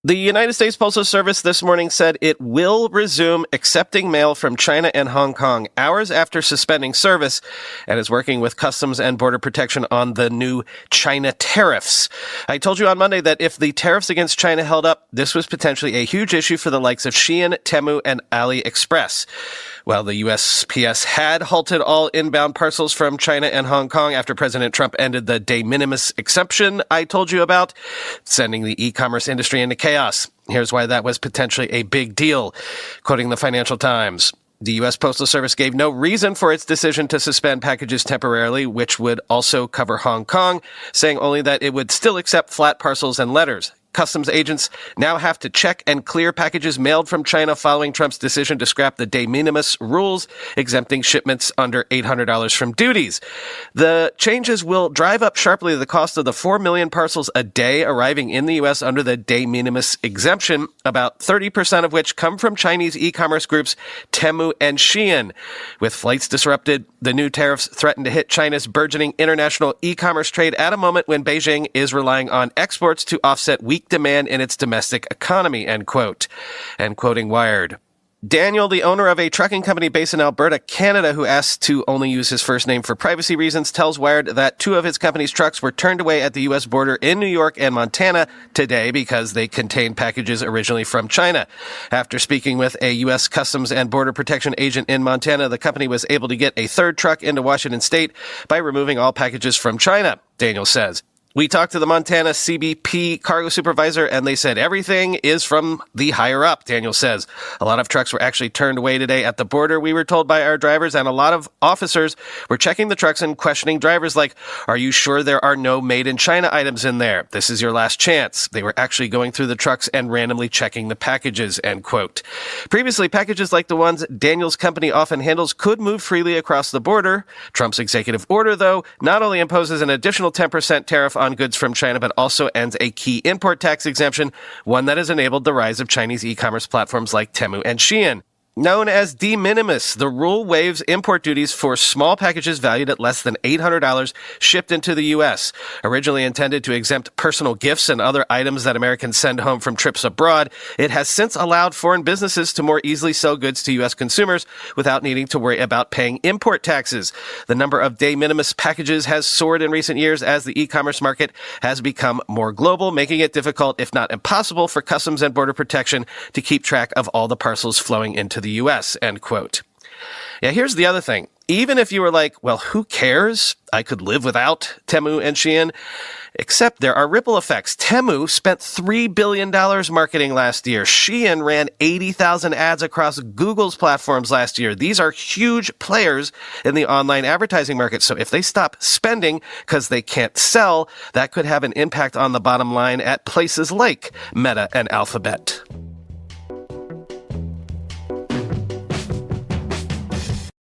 The United States Postal Service this morning said it will resume accepting mail from China and Hong Kong hours after suspending service and is working with Customs and Border Protection on the new China tariffs. I told you on Monday that if the tariffs against China held up, this was potentially a huge issue for the likes of Shein, Temu, and AliExpress. Well, the USPS HAD halted all inbound parcels from China and Hong Kong after President Trump ended the de minimis exemption I told you about, sending the e-commerce industry into chaos. Here's why that was potentially a big deal. Quoting the Financial Times, the US Postal Service gave no reason for its decision to suspend packages temporarily, which would also cover Hong Kong, saying only that it would still accept flat parcels and letters. Customs agents now have to check and clear packages mailed from China following Trump's decision to scrap the de minimis rules, exempting shipments under $800 from duties. The changes will drive up sharply the cost of the 4 million parcels a day arriving in the U.S. under the de minimis exemption, about 30% of which come from Chinese e-commerce groups Temu and Shein. With flights disrupted, the new tariffs threaten to hit China's burgeoning international e-commerce trade at a moment when Beijing is relying on exports to offset weak demand in its domestic economy, end quote. And quoting Wired, Daniel, the owner of a trucking company based in Alberta, Canada, who asked to only use his first name for privacy reasons, tells Wired that 2 of his company's trucks were turned away at the U.S. border in New York and Montana today because they contained packages originally from China. After speaking with a U.S. Customs and Border Protection agent in Montana, the company was able to get a 3rd truck into Washington state by removing all packages from China, Daniel says. We talked to the Montana CBP cargo supervisor, and they said everything is from the higher up, Daniel says. A lot of trucks were actually turned away today at the border, we were told by our drivers, and a lot of officers were checking the trucks and questioning drivers like, are you sure there are no made in China items in there? This is your last chance. They were actually going through the trucks and randomly checking the packages, end quote. Previously, packages like the ones Daniel's company often handles could move freely across the border. Trump's executive order, though, not only imposes an additional 10% tariff on goods from China, but also ends a key import tax exemption, one that has enabled the rise of Chinese e-commerce platforms like Temu and Shein. Known as de minimis, the rule waives import duties for small packages valued at less than $800 shipped into the U.S. Originally intended to exempt personal gifts and other items that Americans send home from trips abroad, it has since allowed foreign businesses to more easily sell goods to U.S. consumers without needing to worry about paying import taxes. The number of de minimis packages has soared in recent years as the e-commerce market has become more global, making it difficult, if not impossible, for Customs and Border Protection to keep track of all the parcels flowing into the U.S., end quote. Yeah, here's the other thing. Even if you were like, well, who cares? I could live without Temu and Shein. Except there are ripple effects. Temu spent $3 billion marketing last year. Shein ran 80,000 ads across Google's platforms last year. These are huge players in the online advertising market. So if they stop spending because they can't sell, that could have an impact on the bottom line at places like Meta and Alphabet.